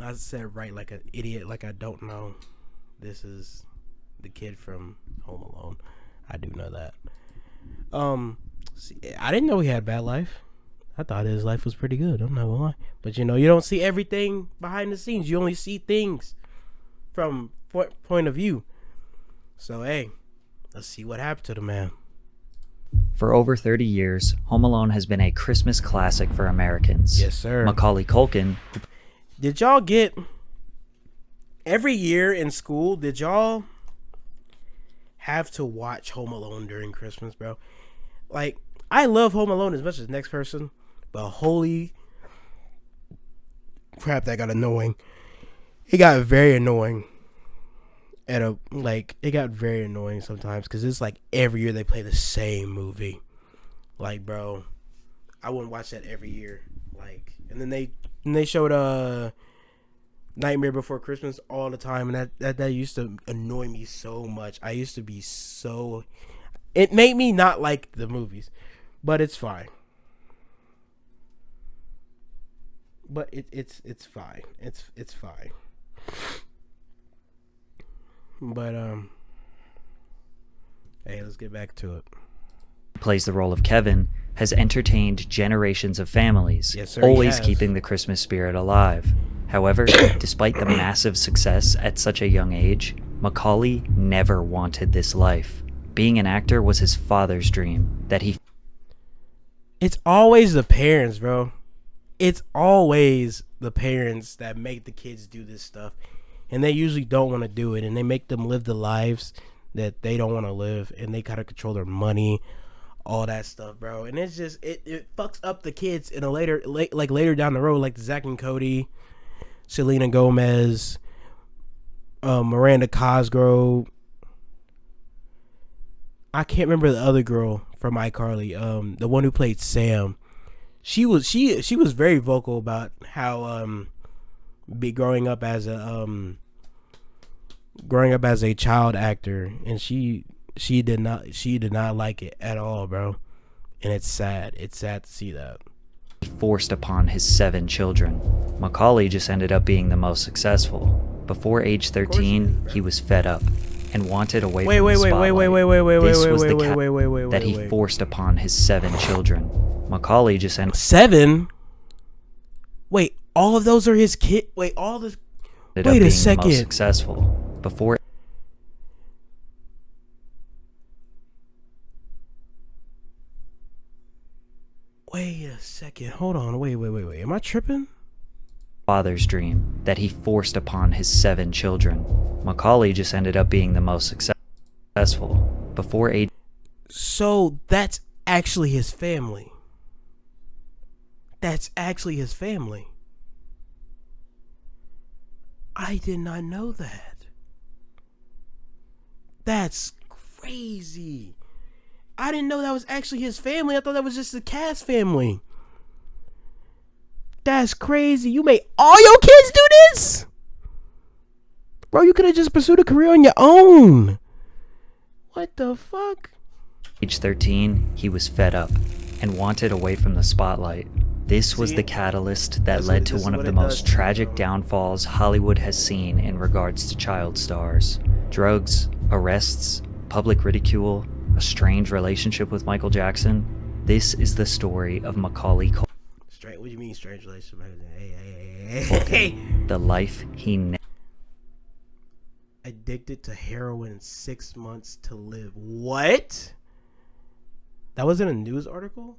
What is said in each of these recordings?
I said right like an idiot, like I don't know. This is the kid from Home Alone. I do know that. See, I didn't know he had a bad life. I thought his life was pretty good. I'm not gonna lie, but you know, you don't see everything behind the scenes. You only see things from point of view. So hey, let's see what happened to the man. For over 30 years, Home Alone has been a Christmas classic for Americans. Yes, sir. Macaulay Culkin. Did y'all get every year in school? Did y'all have to watch Home Alone during Christmas, bro? Like, I love Home Alone as much as the next person, but holy crap, that got annoying. It got very annoying. It got very annoying sometimes because it's like every year they play the same movie. Like, bro, I wouldn't watch that every year. Like, and then they showed Nightmare Before Christmas all the time, and that used to annoy me so much. I used to be so. It made me not like the movies, but it's fine. But it's fine. It's fine. But hey, let's get back to it. Plays the role of Kevin, has entertained generations of families, Yes, sir, always he has. keeping the Christmas spirit alive. However, despite the massive success at such a young age, Macaulay never wanted this life. Being an actor was his father's dream that he It's always the parents, bro. It's always the parents that make the kids do this stuff. And they usually don't want to do it. And they make them live the lives that they don't want to live. And they kind of control their money, all that stuff, bro. And it's just, it fucks up the kids in a later down the road. Like the Zach and Cody, Selena Gomez, Miranda Cosgrove. I can't remember the other girl from iCarly. The one who played Sam. She was very vocal about how growing up as a child actor, and she did not like it at all, bro. And it's sad. It's sad to see that. forced upon his 7 children. Macaulay just ended up being the most successful. Before age 13, he was fed up and wanted away from the spotlight. This was the cat that he forced upon his 7 children. Macaulay just ended 7? Wait, all of those are his kid? Wait, all this? up Wait a being the second. most successful. Before Wait a second. Hold on. Wait. Am I tripping? father's dream that he forced upon his 7 children. Macaulay just ended up being the most successful. Before age So that's actually his family. That's actually his family. I did not know that. That's crazy. I didn't know that was actually his family. I thought that was just the cast family. That's crazy. You made all your kids do this? Bro, you could have just pursued a career on your own. What the fuck? age 13, he was fed up and wanted away from the spotlight. This was the catalyst that led to one of the most tragic downfalls Hollywood has seen in regards to child stars. Drugs, arrests, public ridicule, a strange relationship with Michael Jackson. This is the story of Macaulay Culkin. What do you mean strange relationship? Hey. The life he never Addicted to heroin, 6 months to live. What? That was in a news article?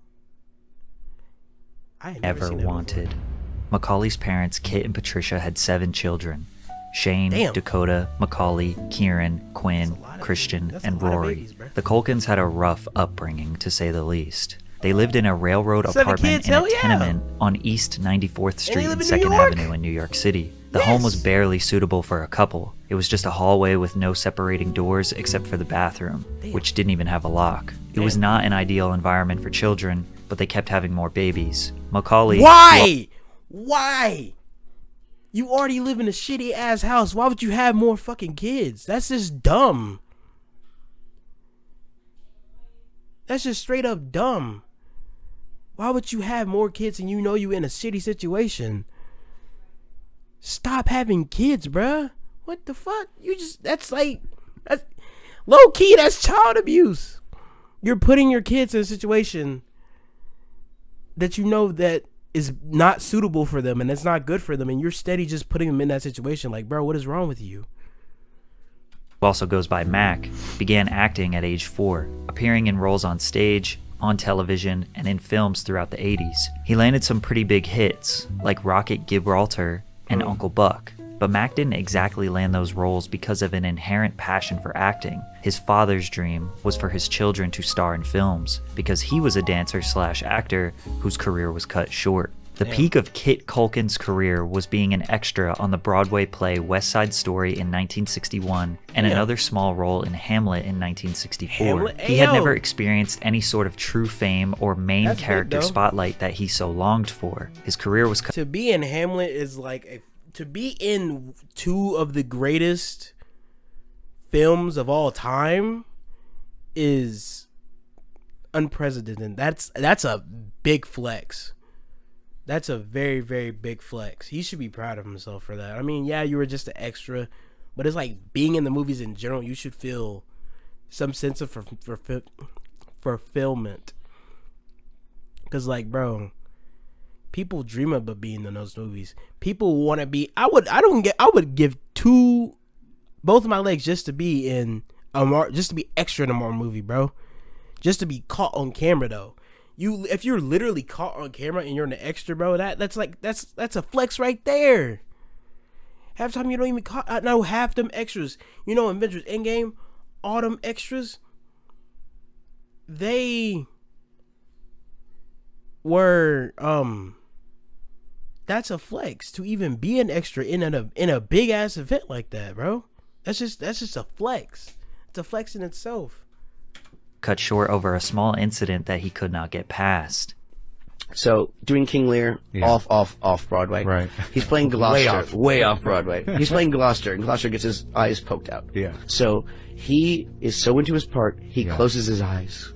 I had never seen that wanted. before. Macaulay's parents, Kit and Patricia, had 7 children. Shane, Damn. Dakota, Macaulay, Kieran, Quinn, Christian, that's a and lot of Rory. babies, bro. The Culkins had a rough upbringing, to say the least. They lived in a railroad 7 apartment kids, in a hell yeah. tenement on East 94th Street live and in New 2nd York? Avenue in New York City. The Yes. home was barely suitable for a couple. It was just a hallway with no separating doors except for the bathroom, which didn't even have a lock. It was not an ideal environment for children, but they kept having more babies. Macaulay... Why? Why? You already live in a shitty ass house. Why would you have more fucking kids? That's just dumb. That's just straight up dumb. Why would you have more kids and you know you in a shitty situation? stop having kids, bruh. What the fuck? That's low key, that's child abuse. You're putting your kids in a situation that you know that is not suitable for them and it's not good for them, and you're steady just putting them in that situation. Like, bro, what is wrong with you? Who also goes by Mac, began acting at age 4, appearing in roles on stage, on television, and in films throughout the 80s. He landed some pretty big hits, like Rocket Gibraltar and Uncle Buck, but Mac didn't exactly land those roles because of an inherent passion for acting. His father's dream was for his children to star in films, because he was a dancer/actor whose career was cut short. The peak of Kit Culkin's career was being an extra on the Broadway play West Side Story in 1961 and another small role in Hamlet in 1964. He had never experienced any sort of true fame or main character spotlight that he so longed for. His career was cut. To be in Hamlet is like to be in two of the greatest films of all time is unprecedented. That's a big flex. That's a very, very big flex. He should be proud of himself for that. I mean, yeah, you were just an extra, but it's like being in the movies in general, you should feel some sense of fulfillment. Because, like, bro, people dream about being in those movies. People want to be. I would give both of my legs just to be in just to be extra in a Marvel movie, bro. Just to be caught on camera, though. If you're literally caught on camera and you're an extra, bro, that's a flex right there. Half the time you don't even know half them extras. You know, Avengers Endgame, all them extras, they were that's a flex to even be an extra in a big ass event like that, bro. That's just a flex. It's a flex in itself. Cut short over a small incident that he could not get past. So, doing King Lear, off Broadway. Right. He's playing Gloucester. Way off Broadway. He's playing Gloucester, and Gloucester gets his eyes poked out. Yeah. So, he is so into his part, he closes his eyes.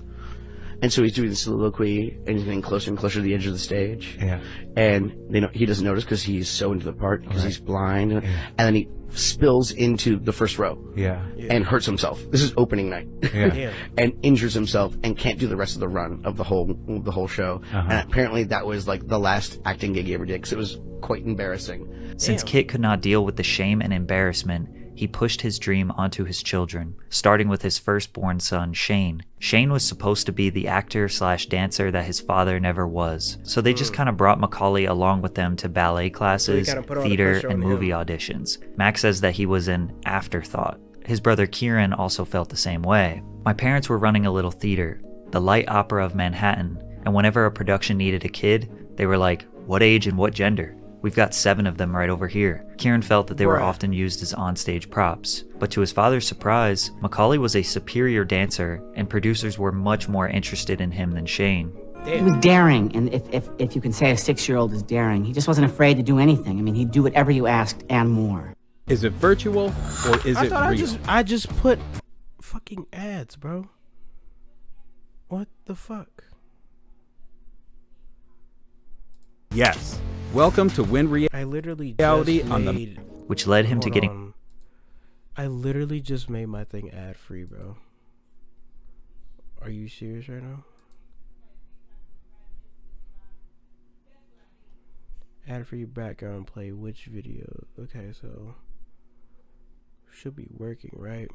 And so he's doing the soliloquy, and he's getting closer and closer to the edge of the stage. Yeah. And he doesn't notice because he's so into the part, because he's blind. And then he spills into the first row. Yeah. And hurts himself. This is opening night. Yeah. And injures himself and can't do the rest of the run of the whole show. And apparently that was like the last acting gig he ever did, because it was quite embarrassing. Since Kit could not deal with the shame and embarrassment, he pushed his dream onto his children, starting with his firstborn son, Shane. Shane was supposed to be the actor/dancer that his father never was, so they just kind of brought Macaulay along with them to ballet classes, theater, and movie auditions. Max says that he was an afterthought. His brother Kieran also felt the same way. My parents were running a little theater, the Light Opera of Manhattan, and whenever a production needed a kid, they were like, "What age and what gender? We've got 7 of them right over here." Kieran felt that they were often used as onstage props. But to his father's surprise, Macaulay was a superior dancer, and producers were much more interested in him than Shane. He was daring, and if you can say a 6-year-old is daring, he just wasn't afraid to do anything. I mean, he'd do whatever you asked and more. Is it virtual or is it real? I just put fucking ads, bro. What the fuck? Yes. Welcome to When I literally Reality just on the made, which led him to getting... on. I literally just made my thing ad free, bro. Are you serious right now? Ad free background play which video? Okay, so should be working, right?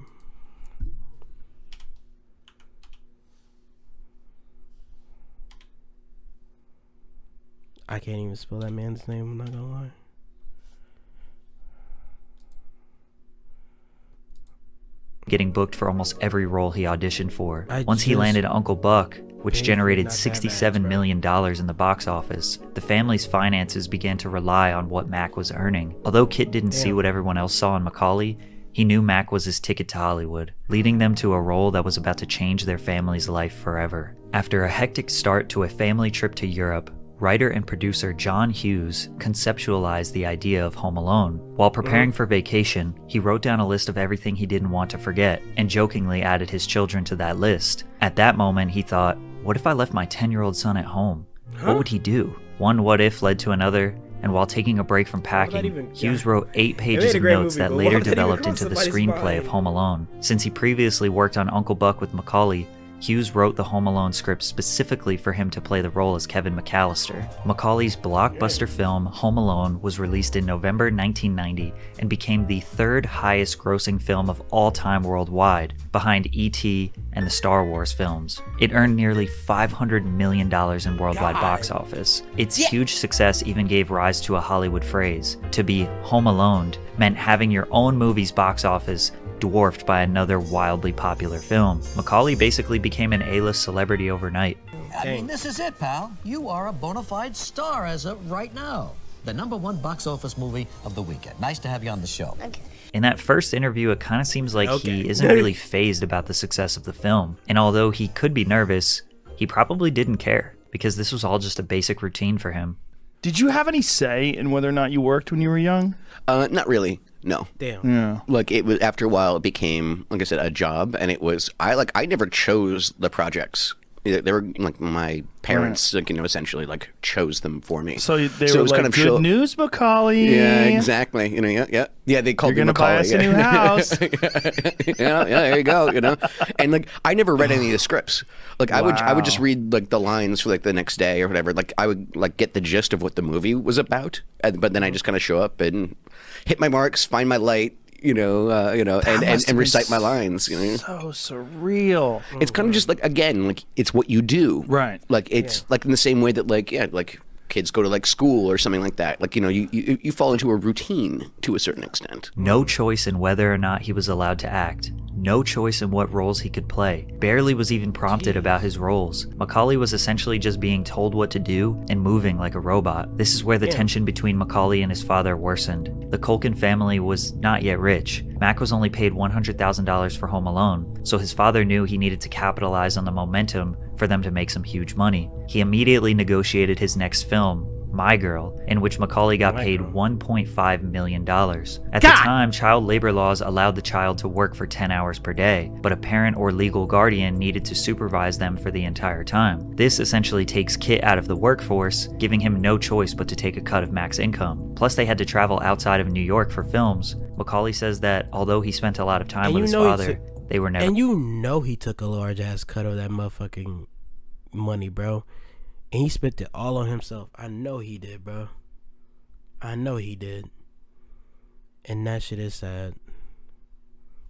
I can't even spell that man's name, I'm not gonna lie. getting booked for almost every role he auditioned for. Once he landed Uncle Buck, which generated $67 million in the box office, the family's finances began to rely on what Mac was earning. Although Kit didn't see what everyone else saw in Macaulay, he knew Mac was his ticket to Hollywood, leading them to a role that was about to change their family's life forever. After a hectic start to a family trip to Europe, writer and producer John Hughes conceptualized the idea of Home Alone. While preparing for vacation, he wrote down a list of everything he didn't want to forget, and jokingly added his children to that list. At that moment, he thought, what if I left my 10-year-old son at home? What would he do? One what if led to another, and while taking a break from packing, Hughes wrote 8 made pages a of great notes movie, that but later why would that even developed cross into the somebody's screenplay of mind? Home Alone. Since he previously worked on Uncle Buck with Macaulay, Hughes wrote the Home Alone script specifically for him to play the role as Kevin McAllister. Macaulay's blockbuster film, Home Alone, was released in November 1990 and became the 3rd highest grossing film of all time worldwide, behind E.T. and the Star Wars films. It earned nearly $500 million in worldwide box office. Its huge success even gave rise to a Hollywood phrase. To be home alone meant having your own movie's box office dwarfed by another wildly popular film. Macaulay basically became an A-list celebrity overnight. I mean, this is it, pal. You are a bona fide star as of right now. The #1 box office movie of the weekend. Nice to have you on the show. Okay. In that first interview, it kind of seems like he isn't really fazed about the success of the film. And although he could be nervous, he probably didn't care, because this was all just a basic routine for him. Did you have any say in whether or not you worked when you were young? Not really. No. Damn. Yeah. Like it was after a while, it became, like I said, a job, and it was I never chose the projects. They were like my parents, like, essentially like chose them for me. So they it were was like, kind of good news, Macaulay. Yeah, exactly. Yeah. They called You're me gonna Macaulay. buy us a new house. yeah, there you go. And like I never read any of the scripts. Like I would just read like the lines for like the next day or whatever. Like I would like get the gist of what the movie was about, but then I just kind of show up and hit my marks, find my light. And recite my lines. So surreal. It's kind of just like, again, like it's what you do, right? Like it's like in the same way that like kids go to like school or something like that. Like you fall into a routine to a certain extent. No choice in whether or not he was allowed to act. No choice in what roles he could play. Barely was even prompted about his roles. Macaulay was essentially just being told what to do and moving like a robot. This is where the tension between Macaulay and his father worsened. The Culkin family was not yet rich. Mac was only paid $100,000 for Home Alone, so his father knew he needed to capitalize on the momentum for them to make some huge money. He immediately negotiated his next film, My Girl, in which Macaulay got paid $1.5 million. At the time, child labor laws allowed the child to work for 10 hours per day, but a parent or legal guardian needed to supervise them for the entire time. This essentially takes Kit out of the workforce, giving him no choice but to take a cut of Mac's income. Plus, they had to travel outside of New York for films. Macaulay says that although he spent a lot of time with his father, they were never... And he took a large ass cut of that motherfucking money, bro. And he spent it all on himself. I know he did, bro. I know he did. And that shit is sad.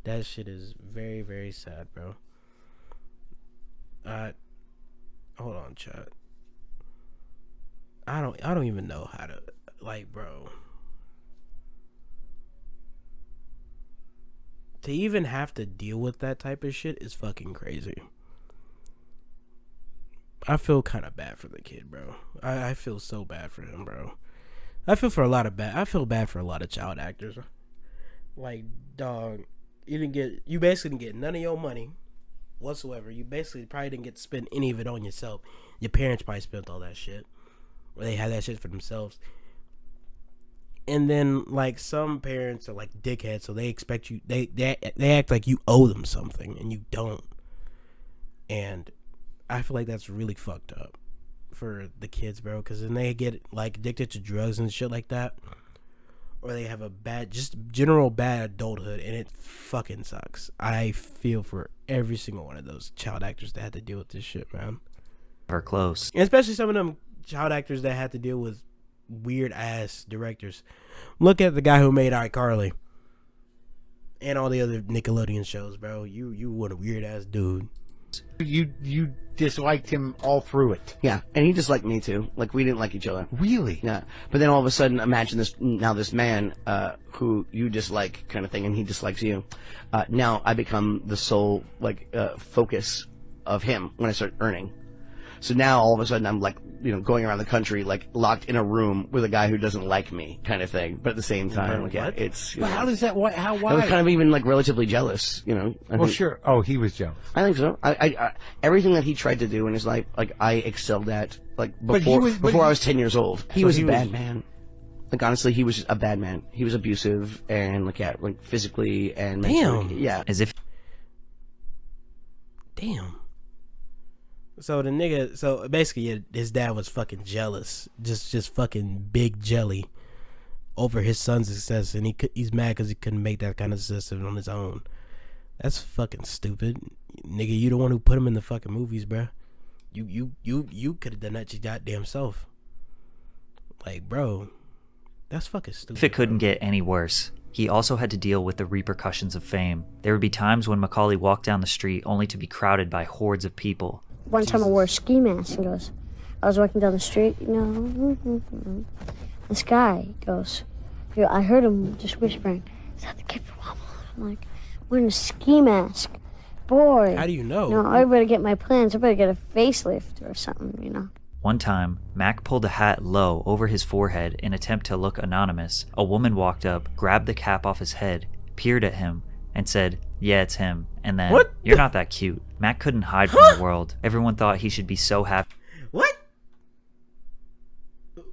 That shit is very, very sad, bro. Hold on, chat. I don't even know how to, like, bro. To even have to deal with that type of shit is fucking crazy. I feel kind of bad for the kid, bro. I feel so bad for him, bro. I feel bad for a lot of child actors. Like, dog, you basically didn't get none of your money whatsoever. You basically probably didn't get to spend any of it on yourself. Your parents probably spent all that shit, or they had that shit for themselves. And then, like, some parents are like dickheads, so they expect you. They act like you owe them something, and you don't. And I feel like that's really fucked up for the kids, bro, because then they get like addicted to drugs and shit like that, or they have a just general bad adulthood, and it fucking sucks. I feel for every single one of those child actors that had to deal with this shit, man. Or close. And especially some of them child actors that had to deal with weird ass directors. Look at the guy who made iCarly and all the other Nickelodeon shows, bro. You were a weird ass dude. You disliked him all through it. Yeah, and he disliked me too. Like, we didn't like each other. Really? Yeah. But then all of a sudden, imagine this man who you dislike, kind of thing, and he dislikes you. Now I become the sole focus of him when I start earning. So now all of a sudden I'm like, going around the country like locked in a room with a guy who doesn't like me, kind of thing. But at the same time, it's. Well, how does that? Why? I was kind of even like relatively jealous, Well, sure. Oh, he was jealous. I think so. I everything that he tried to do in his life, like I excelled at, like before I was 10 years old. He was a bad man. Like, honestly, he was a bad man. He was abusive and like physically and mentally. Damn. Yeah. As if. Damn. So the nigga, so basically his dad was fucking jealous, just fucking big jelly over his son's success, and he's mad because he couldn't make that kind of success on his own. That's fucking stupid, nigga. You the one who put him in the fucking movies, bruh. You could have done that to your goddamn self. Like, bro, that's fucking stupid. If it couldn't get any worse, he also had to deal with the repercussions of fame. There would be times when Macaulay walked down the street only to be crowded by hordes of people. One time I wore a ski mask and goes, I was walking down the street, you know, this guy goes, I heard him just whispering, is that the kid from Home Alone? I'm like, wearing a ski mask. Boy. How do you know? No, I better get my plans. I better get a facelift or something, you know. One time, Mac pulled a hat low over his forehead in an attempt to look anonymous. A woman walked up, grabbed the cap off his head, peered at him, and said, yeah, it's him. And then, what? You're not that cute. Mac couldn't hide from the world. Everyone thought he should be so happy. What?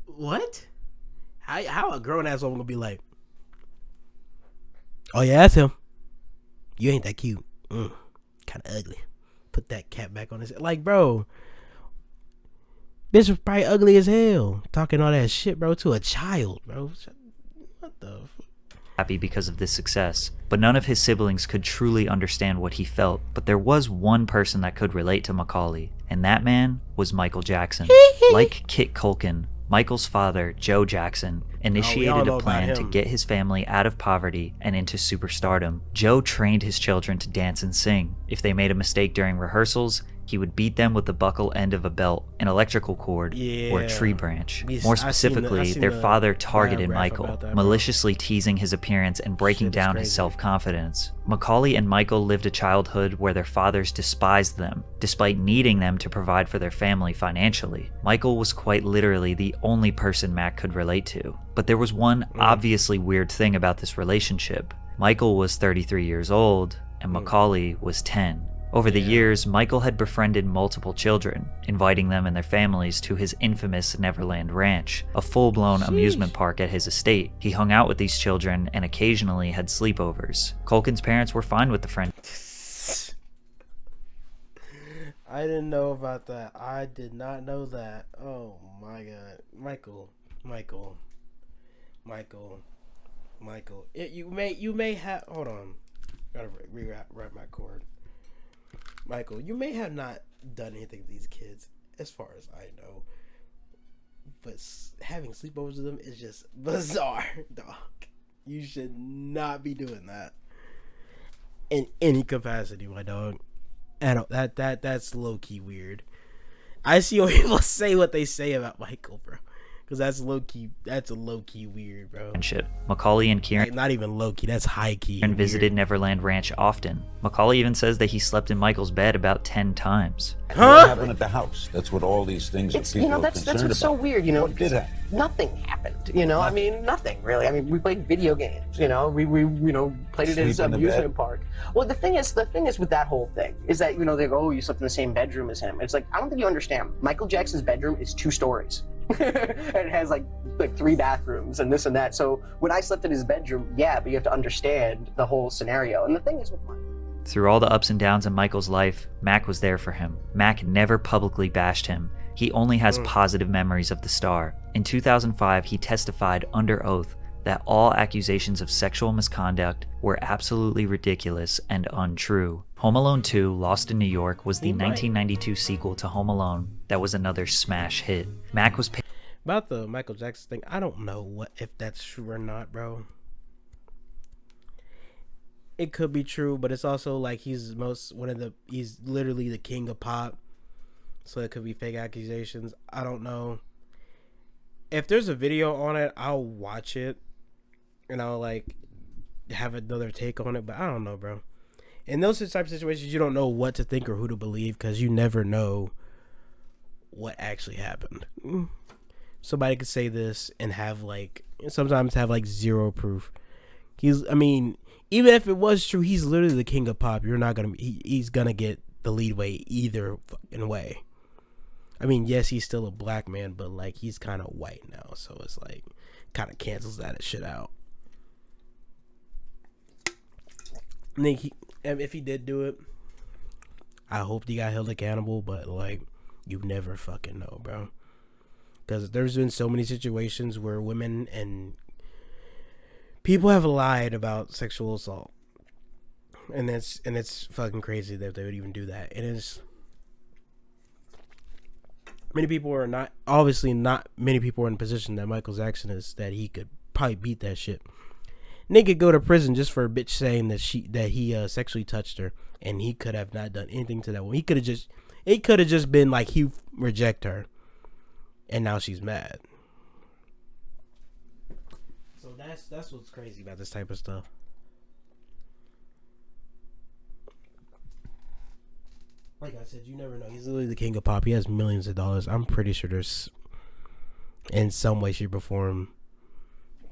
What? How a grown-ass woman gonna be like, oh yeah, that's him. You ain't that cute. Kind of ugly. Put that cap back on his head. Like, bro, bitch was probably ugly as hell. Talking all that shit, bro, to a child, bro. What the fuck? Happy because of this success, but none of his siblings could truly understand what he felt. But there was one person that could relate to Macaulay, and that man was Michael Jackson. Like Kit Culkin, Michael's father, Joe Jackson, initiated a plan to get his family out of poverty and into superstardom. Joe trained his children to dance and sing. If they made a mistake during rehearsals, he would beat them with the buckle end of a belt, an electrical cord, or a tree branch. More specifically, their father targeted Michael, maliciously teasing his appearance and breaking down his self-confidence. Macaulay and Michael lived a childhood where their fathers despised them, despite needing them to provide for their family financially. Michael was quite literally the only person Mac could relate to. But there was one obviously weird thing about this relationship. Michael was 33 years old, and Macaulay was 10. Over the years, Michael had befriended multiple children, inviting them and their families to his infamous Neverland Ranch, a full-blown amusement park at his estate. He hung out with these children and occasionally had sleepovers. Culkin's parents were fine with the friend. I didn't know about that. I did not know that. Oh my god. Michael. You may have, hold on. Gotta rewrite my cord. Michael, you may have not done anything to these kids, as far as I know, but having sleepovers with them is just bizarre, dog. You should not be doing that in any capacity, my dog. And that's low key weird. I see when people say what they say about Michael, bro. Because that's a low key weird, bro. Macaulay and Kieran, not even low key, that's high key. And visited Neverland Ranch often. Macaulay even says that he slept in Michael's bed about 10 times. What happened at the house? That's what all these things are people are that's concerned what's about. so weird, you know. What did happen? Nothing happened, you know. I mean, nothing really. I mean, we played video games, you know. We played it as an amusement park. Well, the thing is with that whole thing is that, you know, they go, oh, you slept in the same bedroom as him. It's like, I don't think you understand. Michael Jackson's bedroom is 2 stories. And it has like 3 bathrooms and this and that. So when I slept in his bedroom, yeah, but you have to understand the whole scenario. And the thing is with Michael, through all the ups and downs in Michael's life, Mac was there for him. Mac never publicly bashed him. He only has positive memories of the star. In 2005, he testified under oath that all accusations of sexual misconduct were absolutely ridiculous and untrue. Home Alone 2: Lost in New York was the 1992 sequel to Home Alone that was another smash hit. Mac was about the Michael Jackson thing, I don't know if that's true or not, bro. It could be true, but it's also like he's literally the king of pop. So it could be fake accusations. I don't know. If there's a video on it, I'll watch it and I'll like have another take on it, but I don't know, bro. In those types of situations, you don't know what to think or who to believe because you never know what actually happened. Somebody could say this and sometimes have like zero proof. Even if it was true, he's literally the king of pop. He's gonna get the leadway either fucking way. I mean, yes, he's still a black man, but like he's kind of white now, so it's like kind of cancels that shit out. I think if he did do it, I hope he got held accountable, but like You never fucking know, bro. Because there's been so many situations where women and people have lied about sexual assault, and it's fucking crazy that they would even do that. And it's many people are not many people are in a position that Michael Jackson is, that he could probably beat that shit. Nigga go to prison just for a bitch saying that he sexually touched her, and he could have not done anything to that woman. It could have just been like he reject her, and now she's mad. So that's what's crazy about this type of stuff. Like I said, you never know. He's literally the king of pop. He has millions of dollars. I'm pretty sure there's, in some way, shape, or form,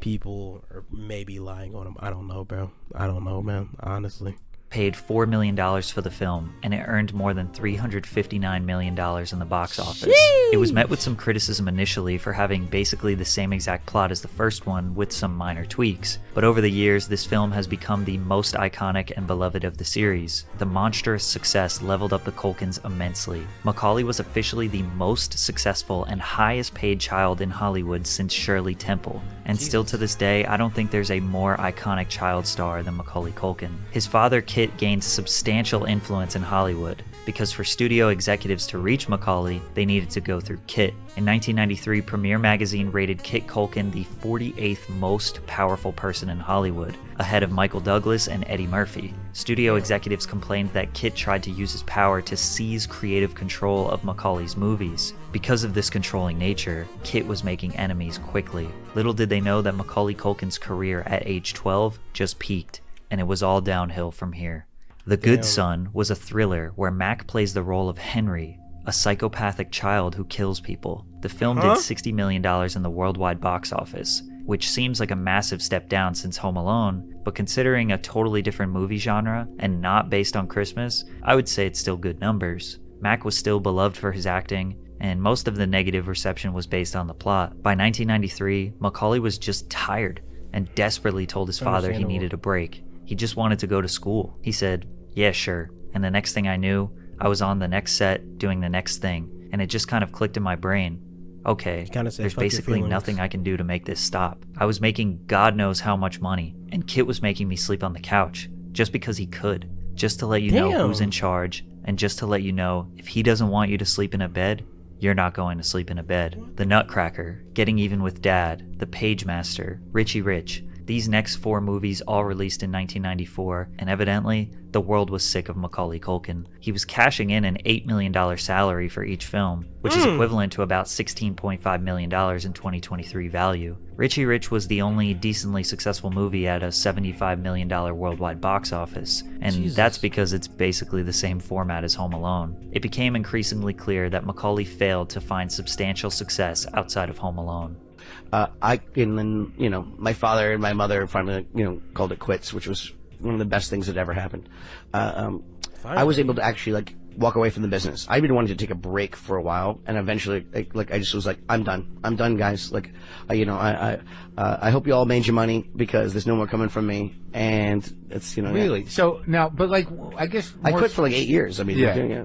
people are maybe lying on him. I don't know, bro. I don't know, man. Honestly. Paid $4 million for the film, and it earned more than $359 million in the box office. Sheesh. It was met with some criticism initially for having basically the same exact plot as the first one with some minor tweaks, but over the years this film has become the most iconic and beloved of the series. The monstrous success leveled up the Culkins immensely. Macaulay was officially the most successful and highest paid child in Hollywood since Shirley Temple, and still to this day I don't think there's a more iconic child star than Macaulay Culkin. His father Kit gained substantial influence in Hollywood, because for studio executives to reach Macaulay, they needed to go through Kit. In 1993, Premiere Magazine rated Kit Culkin the 48th most powerful person in Hollywood, ahead of Michael Douglas and Eddie Murphy. Studio executives complained that Kit tried to use his power to seize creative control of Macaulay's movies. Because of this controlling nature, Kit was making enemies quickly. Little did they know that Macaulay Culkin's career at age 12 just peaked, and it was all downhill from here. The Good Son was a thriller where Mac plays the role of Henry, a psychopathic child who kills people. The film did $60 million in the worldwide box office, which seems like a massive step down since Home Alone, but considering a totally different movie genre and not based on Christmas, I would say it's still good numbers. Mac was still beloved for his acting, and most of the negative reception was based on the plot. By 1993, Macaulay was just tired and desperately told his father he needed a break. He just wanted to go to school. He said, "Yeah, sure." And the next thing I knew, I was on the next set doing the next thing, and it just kind of clicked in my brain. Okay, there's basically nothing I can do to make this stop. I was making God knows how much money, and Kit was making me sleep on the couch, just because he could, just to let you know who's in charge, and just to let you know if he doesn't want you to sleep in a bed, you're not going to sleep in a bed. The Nutcracker, Getting Even with Dad, The Pagemaster, Richie Rich. These next 4 movies all released in 1994, and evidently, the world was sick of Macaulay Culkin. He was cashing in an $8 million salary for each film, which is equivalent to about $16.5 million in 2023 value. Richie Rich was the only decently successful movie at a $75 million worldwide box office, and that's because it's basically the same format as Home Alone. It became increasingly clear that Macaulay failed to find substantial success outside of Home Alone. And then, my father and my mother finally, called it quits, which was one of the best things that ever happened. I was able to actually, walk away from the business. I've been wanting to take a break for a while, and eventually, I just was like, I'm done, guys. I hope you all made your money, because there's no more coming from me, and it's, Really? Yeah. So, now, but, I guess... I quit for 8 years. I mean, yeah.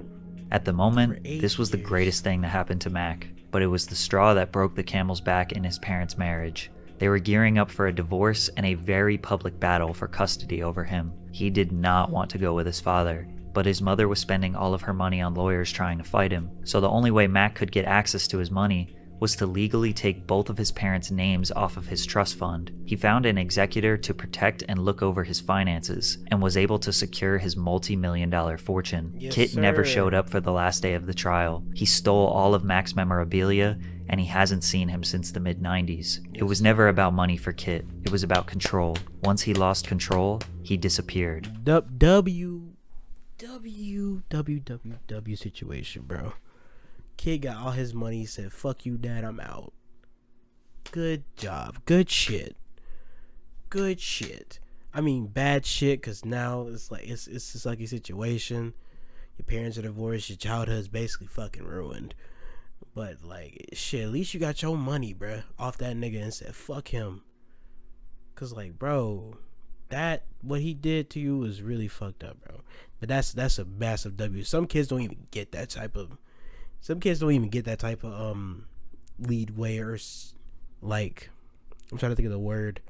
At the moment, this was the greatest thing that happened to Mac, but it was the straw that broke the camel's back in his parents' marriage. They were gearing up for a divorce and a very public battle for custody over him. He did not want to go with his father, but his mother was spending all of her money on lawyers trying to fight him, so the only way Mac could get access to his money was to legally take both of his parents' names off of his trust fund. He found an executor to protect and look over his finances, and was able to secure his multi-million-dollar fortune. Kit never showed up for the last day of the trial. He stole all of Mac's memorabilia, and he hasn't seen him since the mid-90s. It was never about money for Kit. It was about control. Once he lost control, he disappeared. W situation, bro. Kid got all his money. He said, "Fuck you, Dad, I'm out." Good job. Good shit. I mean, bad shit, because now it's just like a situation. Your parents are divorced. Your childhood's basically fucking ruined. But, shit, at least you got your money, bruh, off that nigga, and said, fuck him. Because, bro, what he did to you was really fucked up, bro. But that's a massive W. Some kids don't even get that type of Some kids don't even get that type of lead way, or like, I'm trying to think of the word.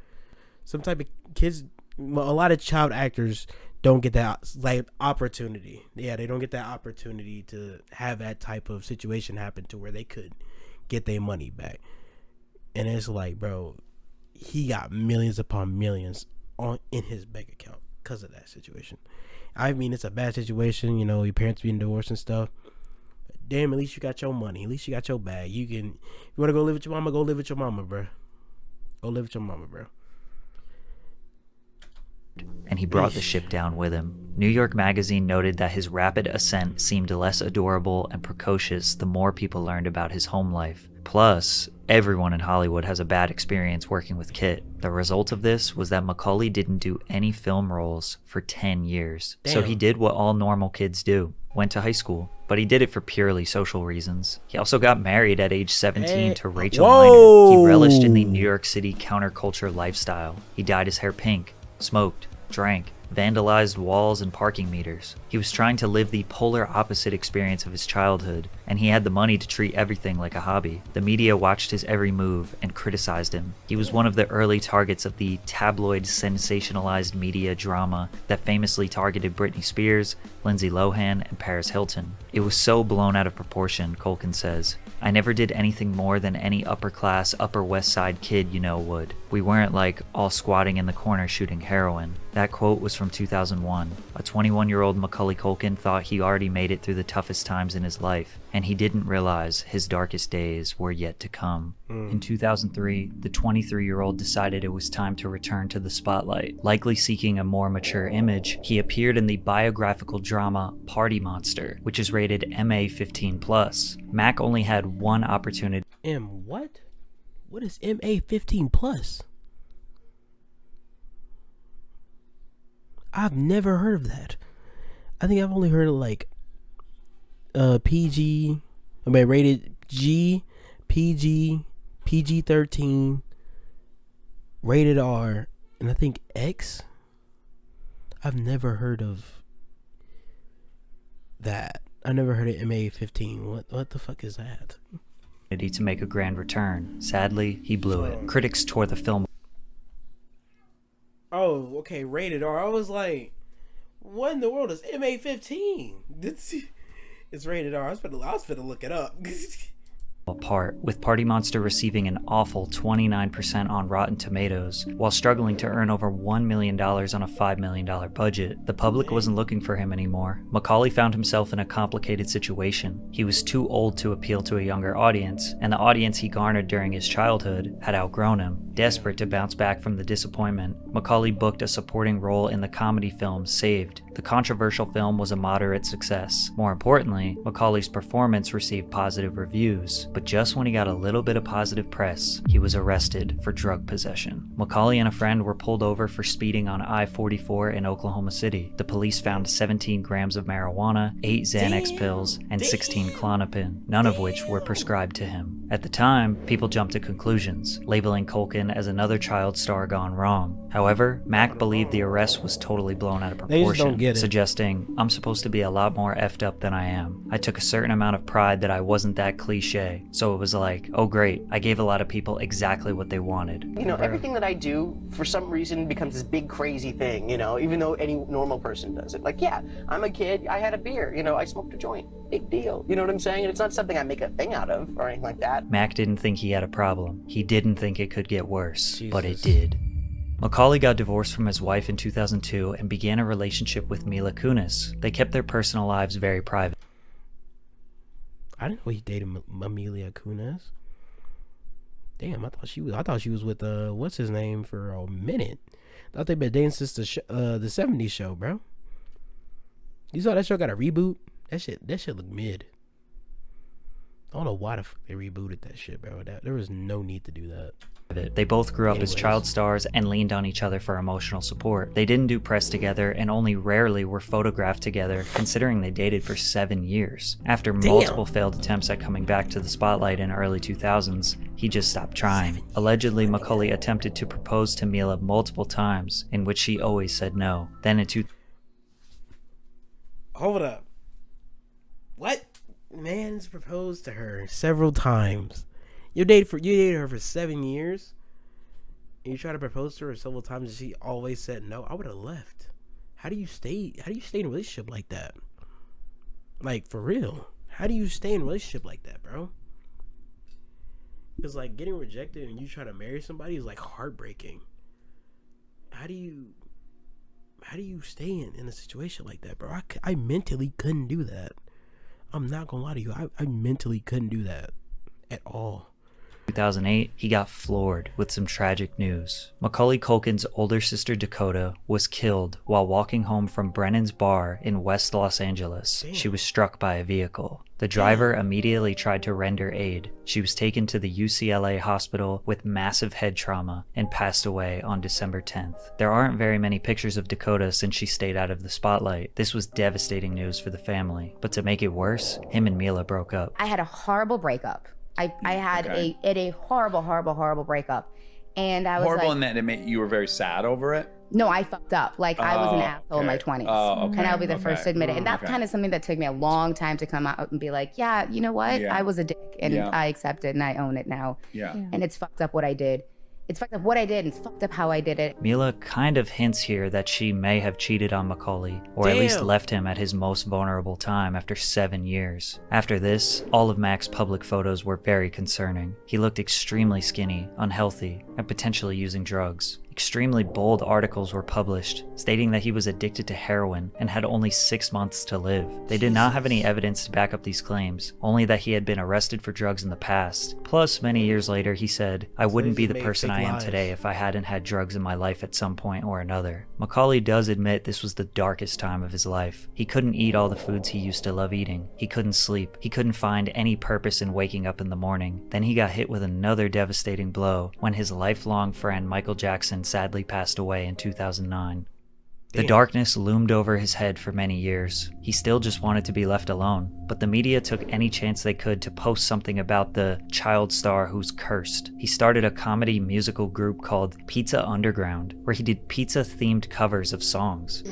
Some type of kids, a lot of child actors don't get that like opportunity. Yeah, they don't get that opportunity to have that type of situation happen to where they could get their money back. And it's like, bro, he got millions upon millions in his bank account because of that situation. I mean, it's a bad situation, you know, your parents being divorced and stuff. But damn, at least you got your money. At least you got your bag. You can, if you want to go live with your mama, go live with your mama, bro. Go live with your mama, bro. And he brought the ship down with him. New York Magazine noted that his rapid ascent seemed less adorable and precocious the more people learned about his home life. Plus, everyone in Hollywood has a bad experience working with Kit. The result of this was that Macaulay didn't do any film roles for 10 years. Damn. So he did what all normal kids do. Went to high school, but he did it for purely social reasons. He also got married at age 17 to Rachel Miner. He relished in the New York City counterculture lifestyle. He dyed his hair pink, smoked, drank, vandalized walls and parking meters. He was trying to live the polar opposite experience of his childhood, and he had the money to treat everything like a hobby. The media watched his every move and criticized him. He was one of the early targets of the tabloid sensationalized media drama that famously targeted Britney Spears, Lindsay Lohan, and Paris Hilton. It was so blown out of proportion, Culkin says. I never did anything more than any upper-class, Upper West Side kid you know would. We weren't like all squatting in the corner shooting heroin. That quote was from 2001. A 21-year-old Macaulay Culkin thought he already made it through the toughest times in his life, and he didn't realize his darkest days were yet to come. In 2003, the 23-year-old decided it was time to return to the spotlight. Likely seeking a more mature image, he appeared in the biographical drama Party Monster, which is rated MA-15+. Mac only had one opportunity. What? What is MA-15+? I've never heard of that. I think I've only heard of like PG, rated G, PG, PG-13, rated R, and I think X. I've never heard of that. I never heard of MA-15. What the fuck is that? To make a grand return. Sadly, he blew it. Critics tore the film. Oh, okay, rated R. I was like, what in the world is MA-15? It's rated R. I was finna look it up. Apart, with Party Monster receiving an awful 29% on Rotten Tomatoes, while struggling to earn over $1 million on a $5 million budget. The public wasn't looking for him anymore. Macaulay found himself in a complicated situation. He was too old to appeal to a younger audience, and the audience he garnered during his childhood had outgrown him. Desperate to bounce back from the disappointment, Macaulay booked a supporting role in the comedy film Saved. The controversial film was a moderate success. More importantly, Macaulay's performance received positive reviews. But just when he got a little bit of positive press, he was arrested for drug possession. Macaulay and a friend were pulled over for speeding on I-44 in Oklahoma City. The police found 17 grams of marijuana, 8 Xanax pills, and 16 Klonopin, none of which were prescribed to him. At the time, people jumped to conclusions, labeling Culkin as another child star gone wrong. However, Mac believed the arrest was totally blown out of proportion, suggesting, I'm supposed to be a lot more effed up than I am. I took a certain amount of pride that I wasn't that cliche. So it was like, oh great, I gave a lot of people exactly what they wanted. You know, everything that I do, for some reason, becomes this big crazy thing, you know, even though any normal person does it. Like, yeah, I'm a kid, I had a beer, you know, I smoked a joint. Big deal. You know what I'm saying? And it's not something I make a thing out of or anything like that. Mac didn't think he had a problem. He didn't think it could get worse, but it did. Macaulay got divorced from his wife in 2002 and began a relationship with Mila Kunis. They kept their personal lives very private. I didn't know he dated Amelia Kunis. Damn, I thought she was with what's his name for a minute. I thought they been dating since the 70s show, bro. You saw that show got a reboot? That shit looked mid. I don't know why the fuck they rebooted that shit, bro. There was no need to do that. They both grew up as child stars and leaned on each other for emotional support. They didn't do press together and only rarely were photographed together, considering they dated for 7 years. After multiple failed attempts at coming back to the spotlight in early 2000s, he just stopped trying. Allegedly, Macaulay attempted to propose to Mila multiple times, in which she always said no. Then in Hold up. What? man's proposed to her several times. You dated her for 7 years, and you try to propose to her several times, and she always said no. I would have left. How do you stay in a relationship like that? Like, for real. How do you stay in a relationship like that, bro? Because, like, getting rejected and you try to marry somebody is, like, heartbreaking. How do you stay in a situation like that, bro? I mentally couldn't do that. I'm not gonna lie to you. I mentally couldn't do that at all. 2008, he got floored with some tragic news. Macaulay Culkin's older sister Dakota was killed while walking home from Brennan's bar in West Los Angeles. Damn. She was struck by a vehicle. The driver immediately tried to render aid. She was taken to the UCLA hospital with massive head trauma and passed away on December 10th. There aren't very many pictures of Dakota since she stayed out of the spotlight. This was devastating news for the family. But to make it worse, him and Mila broke up. I had a horrible breakup. I had a horrible breakup, and I was horrible like, in that it made you were very sad over it. No, I fucked up. Like I was an asshole in my 20s, and I'll be the first to admit it. And that's kind of something that took me a long time to come out and be like, yeah, you know what? I was a dick, and I accept it, and I own it now. And it's fucked up what I did. It's fucked up what I did, and it's fucked up how I did it. Mila kind of hints here that she may have cheated on Macaulay, or at least left him at his most vulnerable time after 7 years. After this, all of Mac's public photos were very concerning. He looked extremely skinny, unhealthy, and potentially using drugs. Extremely bold articles were published stating that he was addicted to heroin and had only 6 months to live. They did not have any evidence to back up these claims, only that he had been arrested for drugs in the past. Plus, many years later, he said, "I wouldn't be the person I am today if I hadn't had drugs in my life at some point or another." Macaulay does admit this was the darkest time of his life. He couldn't eat all the foods he used to love eating. He couldn't sleep. He couldn't find any purpose in waking up in the morning. Then he got hit with another devastating blow when his lifelong friend Michael Jackson sadly passed away in 2009. The darkness loomed over his head for many years. He still just wanted to be left alone, but the media took any chance they could to post something about the child star who's cursed. He started a comedy musical group called Pizza Underground, where he did pizza-themed covers of songs.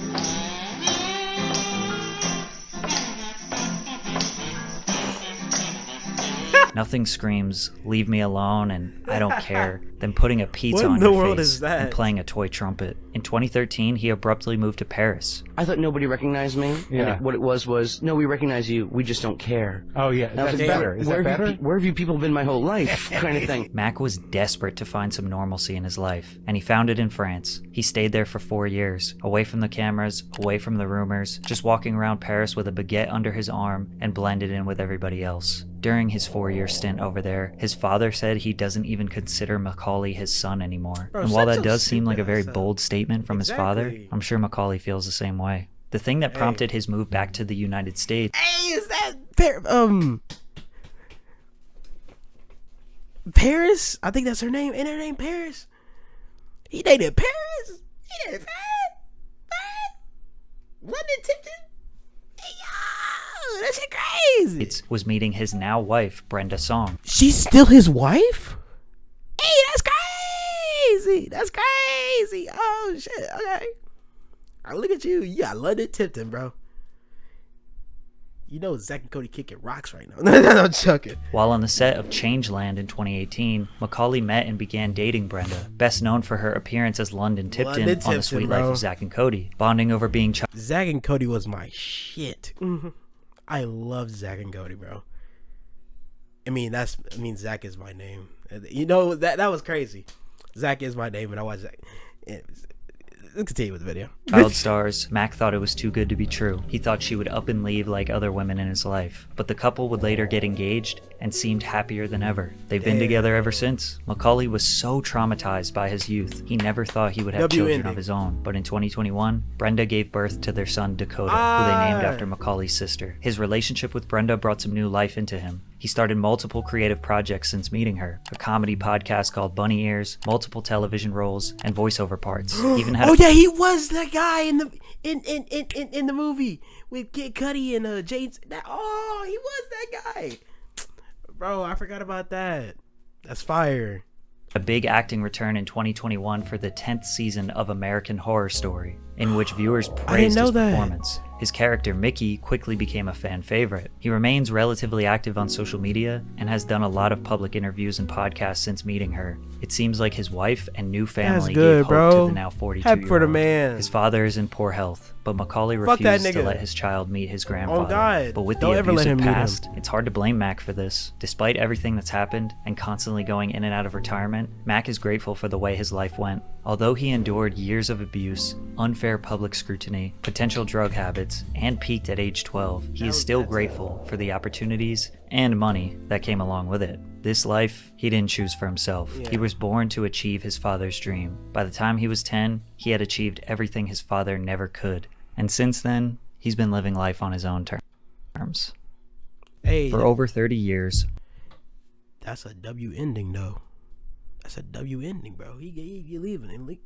Nothing screams, "Leave me alone," and "I don't care," than putting a pizza on your face and playing a toy trumpet. In 2013, he abruptly moved to Paris. I thought nobody recognized me. Yeah. And what it was, no, we recognize you, we just don't care. Oh, yeah. That's better. Is that better? Where have you people been my whole life? Kind of thing. Mac was desperate to find some normalcy in his life, and he found it in France. He stayed there for 4 years, away from the cameras, away from the rumors, just walking around Paris with a baguette under his arm and blended in with everybody else. During his 4-year stint over there, his father said he doesn't even consider Macaulay his son anymore. Bro, and while that does seem like a very bold statement from his father, Exactly. I'm sure Macaulay feels the same way. The thing that prompted his move back to the United States Is that Paris? I think that's her name. Ain't her name Paris? He dated Paris? He dated Paris? London Tipton? Yo, that shit crazy. was meeting his now wife, Brenda Song. She's still his wife? Hey, that's crazy. That's crazy. Oh, shit. Okay. I look at you. You got London Tipton, bro. You know Zack and Cody kicking rocks right now. No, I'm joking. While on the set of Changeland in 2018, Macaulay met and began dating Brenda, best known for her appearance as London Tipton on The Sweet Life of Zack and Cody, bonding over being Zack and Cody was my shit. I love Zack and Cody, bro. I mean, Zack is my name. You know, that was crazy. Zack is my name, and I watch Zack. Let's continue with the video. child stars. Mac thought it was too good to be true. He thought she would up and leave like other women in his life. But the couple would later get engaged and seemed happier than ever. They've been together ever since. Macaulay was so traumatized by his youth, he never thought he would have children of his own. But in 2021, Brenda gave birth to their son Dakota, who they named after Macaulay's sister. His relationship with Brenda brought some new life into him. He started multiple creative projects since meeting her, a comedy podcast called Bunny Ears, multiple television roles, and voiceover parts. He even had he was that guy in the movie with Kid Cudi and James. He was that guy. Bro, I forgot about that. That's fire. A big acting return in 2021 for the 10th season of American Horror Story, in which viewers praised his performance. His character, Mickey, quickly became a fan favorite. He remains relatively active on social media and has done a lot of public interviews and podcasts since meeting her. It seems like his wife and new family gave hope to the now 42-year-old. For the man. His father is in poor health, but Macaulay refuses to let his child meet his grandfather. Oh God. But with the abusive past, it's hard to blame Mac for this. Despite everything that's happened and constantly going in and out of retirement, Mac is grateful for the way his life went. Although he endured years of abuse, unfair public scrutiny, potential drug habits, and peaked at age 12, he is still grateful for the opportunities and money that came along with it. This life, he didn't choose for himself. He was born to achieve his father's dream. By the time he was 10, he had achieved everything his father never could. And since then, he's been living life on his own terms. Hey, for over 30 years. That's a W ending, though. That's a W ending, bro. He leaving.